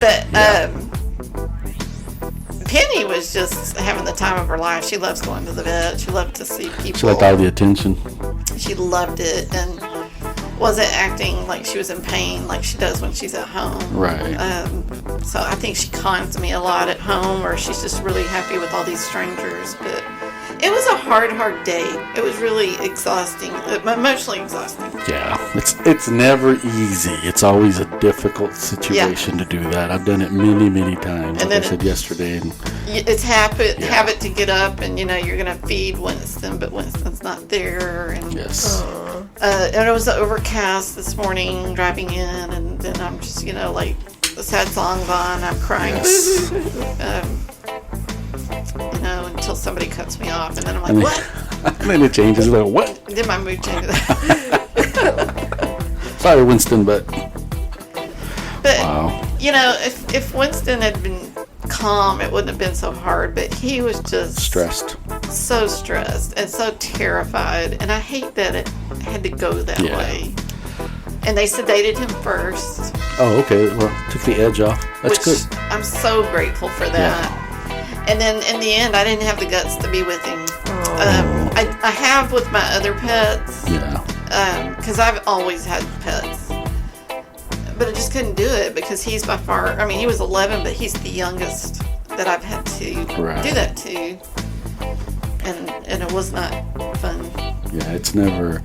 But Penny was just having the time of her life. She loves going to the vet. She loved to see people. She liked all the attention. She loved it and wasn't acting like she was in pain like she does when she's at home. Right. So I think she cons me a lot at home, or she's just really happy with all these strangers. But it was a hard day. It was really exhausting, emotionally exhausting. Yeah, it's never easy. It's always a difficult situation to do that. I've done it many times, and like I said yesterday. And it's habit to get up and, you're going to feed Winston, but Winston's not there. And, yes. And it was overcast this morning driving in, and then I'm just, like the sad song's on, I'm crying. Yes. Until somebody cuts me off, and then I'm like, what? And then it changes. Like, what? Then my mood changes. Sorry, Winston, but wow. If Winston had been calm, it wouldn't have been so hard, but he was just stressed. So stressed and so terrified, and I hate that it had to go that way. And they sedated him first. Oh, okay. Well, took the edge off. That's good. I'm so grateful for that. Yeah. And then in the end, I didn't have the guts to be with him. I have with my other pets. Yeah. Because I've always had pets. But I just couldn't do it because he's by far, he was 11, but he's the youngest that I've had to do that to. And it was not fun. Yeah, it's never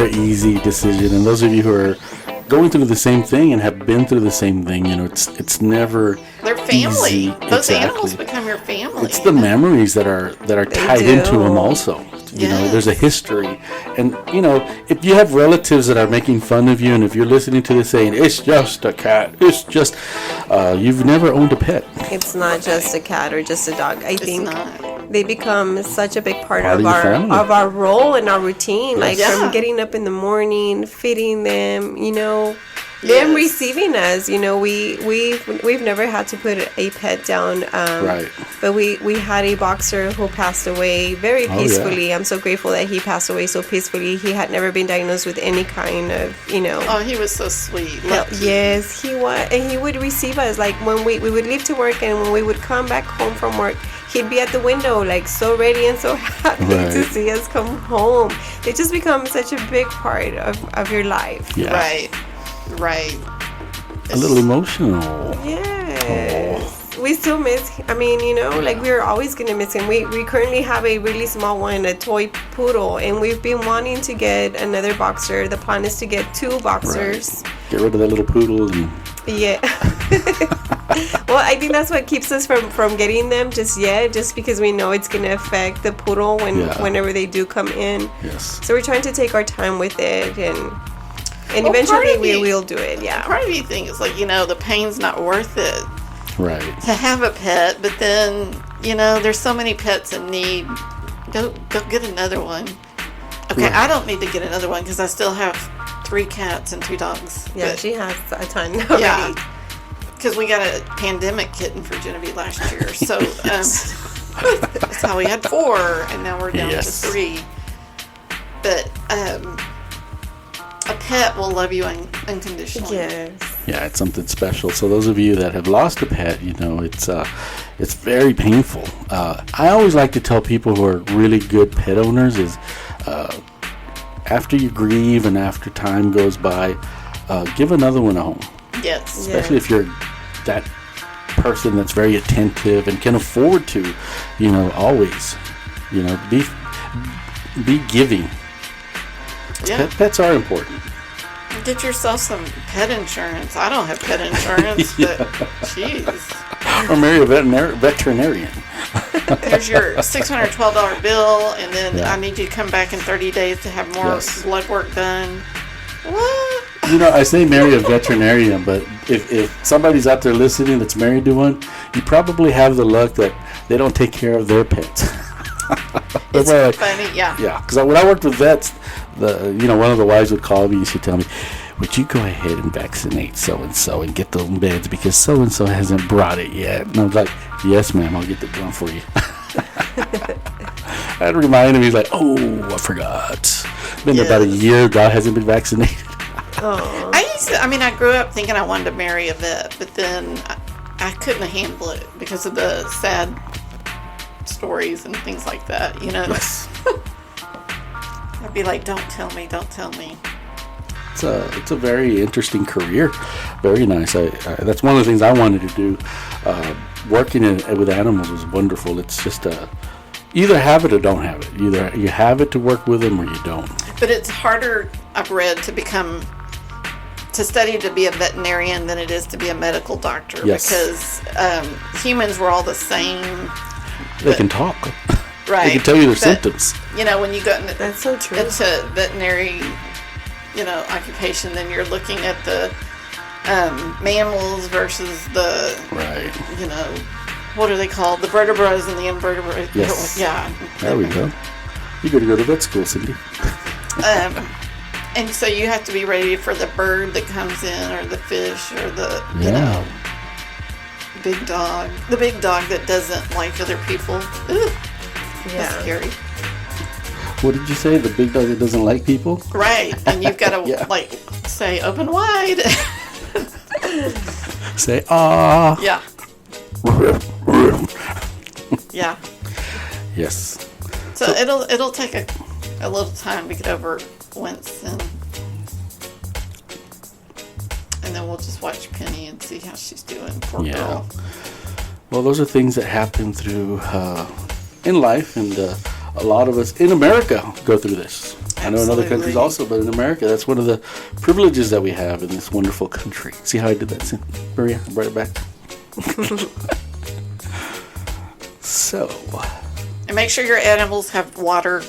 an easy decision. And those of you who are going through the same thing and have been through the same thing, it's never they're family. Easy. Those animals become your family. It's the memories that are tied into them also. There's a history. And if you have relatives that are making fun of you, and if you're listening to this saying it's just a cat, it's just you've never owned a pet. It's not just a cat or just a dog. I think they become such a big part of our role and our routine. Like from getting up in the morning, feeding them, them receiving us. We've never had to put a pet down. But we had a boxer who passed away very peacefully. I'm so grateful that he passed away so peacefully. He had never been diagnosed with any kind of, Oh, he was so sweet. Yes, he was. And he would receive us. Like when we would leave to work, and when we would come back home from work, he'd be at the window, like so ready and so happy to see us come home. They just become such a big part of your life. Yeah. Right. A little emotional. Yes. We still miss, we're always going to miss him. We currently have a really small one, a toy poodle, and we've been wanting to get another boxer. The plan is to get 2 boxers. Right. Get rid of that little poodle. Yeah. Well, I think that's what keeps us from getting them just yet, just because we know it's going to affect the poodle whenever they do come in. Yes. So we're trying to take our time with it, and eventually we will do it. Yeah. Part of you thinks the pain's not worth it. Right. To have a pet, but then there's so many pets in need. Go get another one. Okay, I don't need to get another one because I still have 3 cats and 2 dogs. Yeah, she has a ton already. Yeah, because we got a pandemic kitten for Genevieve last year, so that's how we had 4, and now we're down to 3. But a pet will love you unconditionally. Yes. Yeah, it's something special. So those of you that have lost a pet, it's very painful. I always like to tell people who are really good pet owners is after you grieve and after time goes by, give another one a home. Yes. Especially if you're that person that's very attentive and can afford to, always, be giving. Yeah. Pets are important. Get yourself some pet insurance. I don't have pet insurance, but jeez. Or marry a veterinarian. Here's your $612 bill, and then I need you to come back in 30 days to have more blood work done. What? I say marry a veterinarian, but if somebody's out there listening that's married to one, you probably have the luck that they don't take care of their pets. It's funny, yeah. Yeah, because when I worked with vets, one of the wives would call me and she'd tell me, would you go ahead and vaccinate so-and-so and get those meds because so-and-so hasn't brought it yet? And I was like, yes, ma'am, I'll get that done for you. I'd remind him, he's like, oh, I forgot. Been about a year, dog hasn't been vaccinated. I I grew up thinking I wanted to marry a vet, but then I couldn't handle it because of the sad stories and things like that, you know. Yes. I'd be like, don't tell me. It's a very interesting career. Very nice. That's one of the things I wanted to do. Working with animals was wonderful. It's just either have it or don't have it. Either you have it to work with them or you don't. But it's harder, I've read, to study to be a veterinarian than it is to be a medical doctor. Yes. Because humans were all the same. They can talk. Right. They can tell you their symptoms. You know, when you go into, That's so true. into veterinary, occupation, then you're looking at the mammals versus the, Right. what are they called? The vertebrates and the invertebrates. Yes. Yeah. There we go. You got to go to vet school, Cindy. And so you have to be ready for the bird that comes in, or the fish, or the, big dog. The big dog that doesn't like other people. Ooh, that's scary. What did you say? The big dog that doesn't like people? Right. And you've got to, say, open wide. Say, ah. Yeah. Yeah. Yes. So it'll take a little time to get over Winston. And then we'll just watch Penny and see how she's doing. Poor girl. Well, those are things that happen through in life, and a lot of us in America go through this. Absolutely. I know in other countries also, but in America, that's one of the privileges that we have in this wonderful country. See how I did that, Maria? I brought it back. So. And make sure your animals have water.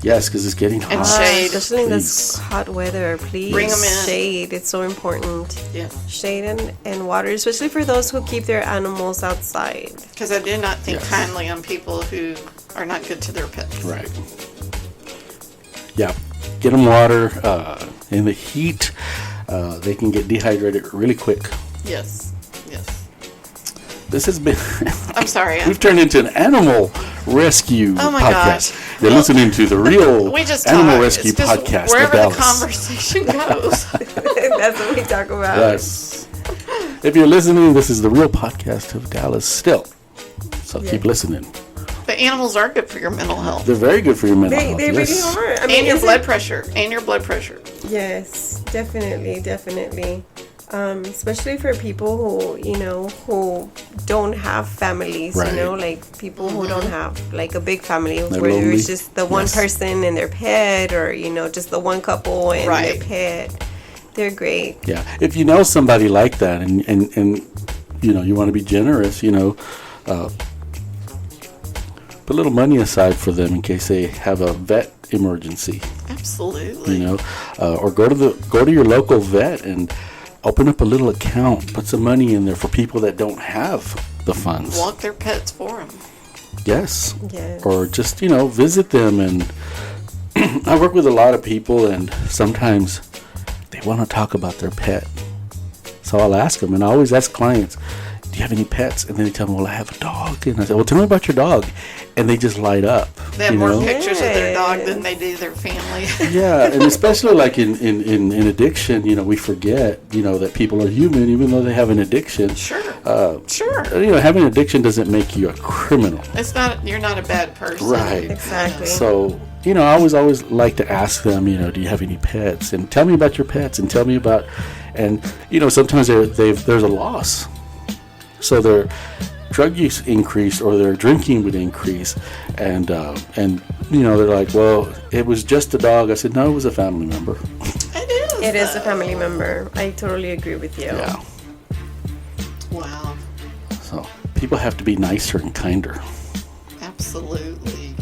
Yes, because it's getting hot. And shade. Especially in this hot weather, please. Bring them in. Shade, it's so important. Yeah. Shade and water, especially for those who keep their animals outside. Because I do not think kindly on people who are not good to their pets. Right. Yeah. Get them water. In the heat, they can get dehydrated really quick. Yes. This has been... I'm sorry. We've turned into an animal rescue podcast. Gosh. You're listening to the real animal rescue podcast. Wherever the conversation goes. That's what we talk about. Yes. If you're listening, this is the real podcast of Dallas still. So keep listening. The animals are good for your mental health. They're very good for your mental health. They really are. I mean, and your blood pressure. Yes, definitely. Especially for people who don't have families, like people who don't have like a big family where there's just the one person and their pet, or just the one couple and their pet. They're great. Yeah, if you know somebody like that, and you want to be generous, put a little money aside for them in case they have a vet emergency. Absolutely. Or go to your local vet and open up a little account, put some money in there for people that don't have the funds. Walk their pets for them. Yes. Or just, visit them. And I work with a lot of people, and sometimes they want to talk about their pet. So I'll ask them, and I always ask clients, do you have any pets? And then they tell me, well, I have a dog. And I say, well, tell me about your dog. And they just light up. They have more pictures of their dog than they do their family. Yeah, and especially like in addiction, we forget, that people are human even though they have an addiction. Sure. Having an addiction doesn't make you a criminal. You're not a bad person. Right. Exactly. So, I always like to ask them, do you have any pets? And tell me about your pets, and tell me about, and, sometimes there's a loss. So their drug use increased, or their drinking would increase, and they're like, well, it was just a dog. I said, no, it was a family member. It is a family member. I totally agree with you. Yeah. Wow. So people have to be nicer and kinder. Absolutely.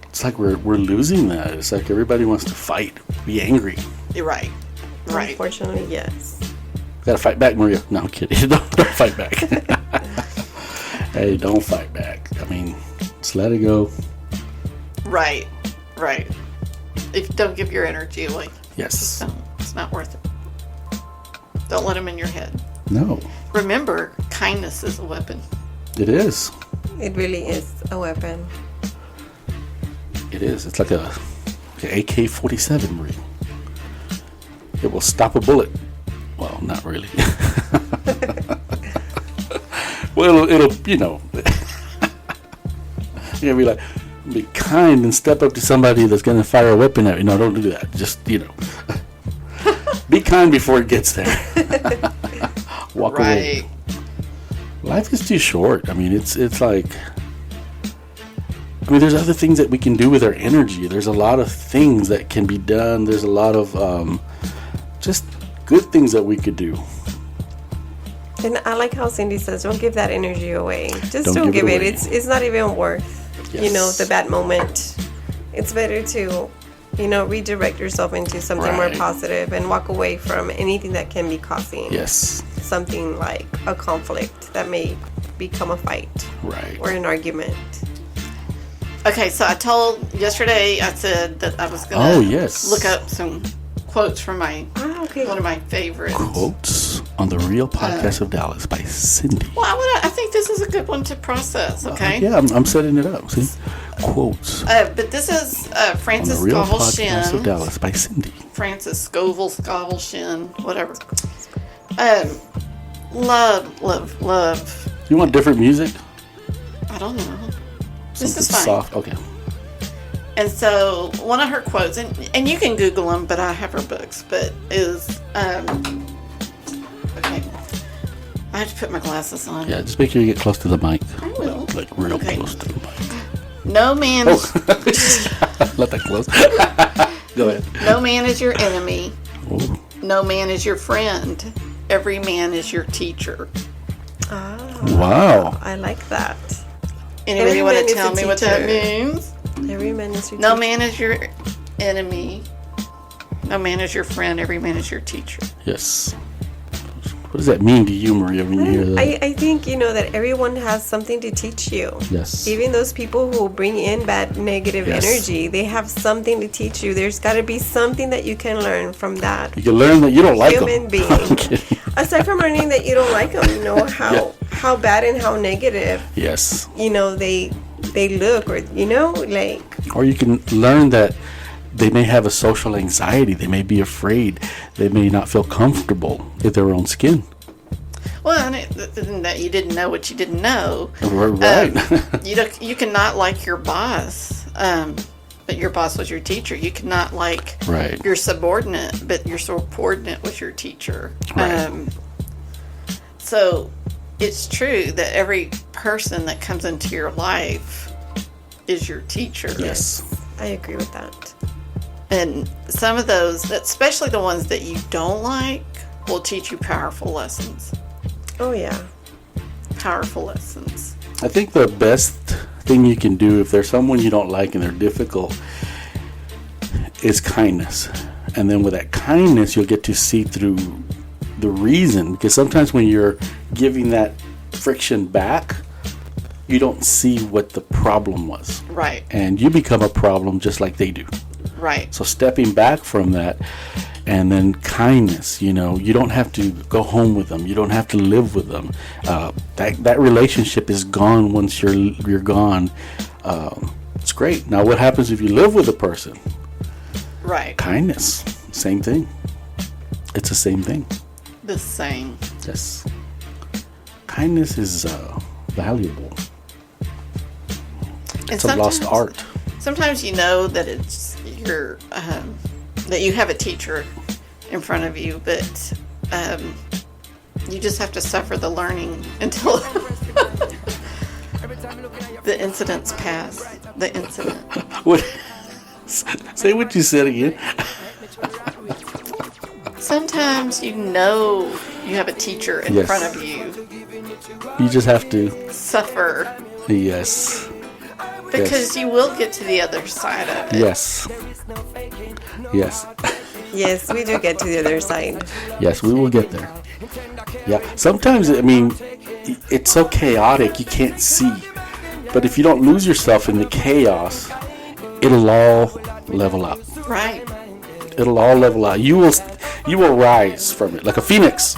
It's like we're losing that. It's like everybody wants to fight, be angry. You're right. Unfortunately, yes. Gotta fight back, Maria. No, I'm kidding. Don't fight back. Hey, don't fight back. I mean, just let it go. Right. Don't give your energy away. Yes. It's not worth it. Don't let them in your head. No. Remember, kindness is a weapon. It is. It really is a weapon. It is. It's like a AK-47, Maria. It will stop a bullet. not really. Well, it'll you know, you're gonna be like, be kind and step up to somebody that's gonna fire a weapon at you. No, don't do that. Just, you know, be kind before it gets there. Walk away. Life is too short. I mean, it's like, I mean, there's other things that we can do with our energy. There's a lot of things that can be done. There's a lot of just good things that we could do. And I like how Cindy says, don't give that energy away. Just don't give it. It's not even worth, you know, the bad moment. It's better to, you know, redirect yourself into something more positive and walk away from anything that can be causing something like a conflict that may become a fight or an argument. Okay, so I told yesterday, I said that I was going to look up some quotes from my one of my favorite quotes on the Real Podcast of Dallas by Cindy. Well, I think this is a good one to process. Okay. Yeah, I'm setting it up. See, quotes. But this is Frances on the Real Scovel Podcast Shinn. of Dallas by Cindy. Frances Scovel Shinn, whatever. Love. You want different music? I don't know. Something this is fine. Soft. Okay. And so one of her quotes, and you can Google them, but I have her books, but is, okay. I have to put my glasses on. Yeah, just make sure you get close to the mic. I will. Like real close to the mic. No man is... Let that close. Go ahead. No man is your enemy. Ooh. No man is your friend. Every man is your teacher. Wow. I like that. Anybody want to tell me what that means? Every man is your No teacher. man is your enemy. No man is your friend. Every man is your teacher. Yes. What does that mean to you, Maria, when you hear that? I think, you know, that everyone has something to teach you. Yes. Even those people who bring in bad negative energy, they have something to teach you. There's got to be something that you can learn from that. You can learn that you don't like human them. being. Aside from learning that you don't like them, you know, how bad and how negative, yes, you know, they look, or, you know, like. Or you can learn that they may have a social anxiety. They may be afraid. They may not feel comfortable in their own skin. Well, and that you didn't know what you didn't know. Right. You cannot like your boss, but your boss was your teacher. You cannot like your subordinate, but your subordinate was your teacher. Right. So it's true that every person that comes into your life is your teacher. Yes. I agree with that. And some of those, especially the ones that you don't like, will teach you powerful lessons. Oh, yeah. Powerful lessons. I think the best thing you can do if there's someone you don't like and they're difficult is kindness. And then with that kindness, you'll get to see through the reason. Because sometimes when you're giving that friction back, you don't see what the problem was. Right. And you become a problem just like they do. Right. So stepping back from that, and then kindness, you know, you don't have to go home with them. You don't have to live with them. That relationship is gone once you're gone. It's great. Now, what happens if you live with a person? Right. Kindness, same thing. It's the same thing. The same. Yes. Kindness is valuable. It's a lost art. Sometimes you know that it's that you have a teacher in front of you, but you just have to suffer the learning until the incidents pass. The incident. What? Say what you said again. Sometimes you know you have a teacher in front of you. You just have to suffer. Yes. Because you will get to the other side of it. Yes. Yes. Yes, we do get to the other side. Yes, we will get there. Yeah. Sometimes, I mean, it's so chaotic you can't see. But if you don't lose yourself in the chaos, it'll all level out. Right. It'll all level out. You will rise from it like a phoenix.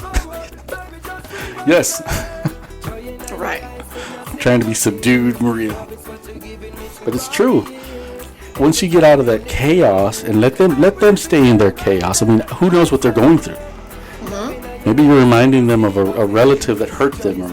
Yes. Right. I'm trying to be subdued, Maria. But it's true. Once you get out of that chaos and let them stay in their chaos. I mean, who knows what they're going through? Mm-hmm. Maybe you're reminding them of a relative that hurt them, or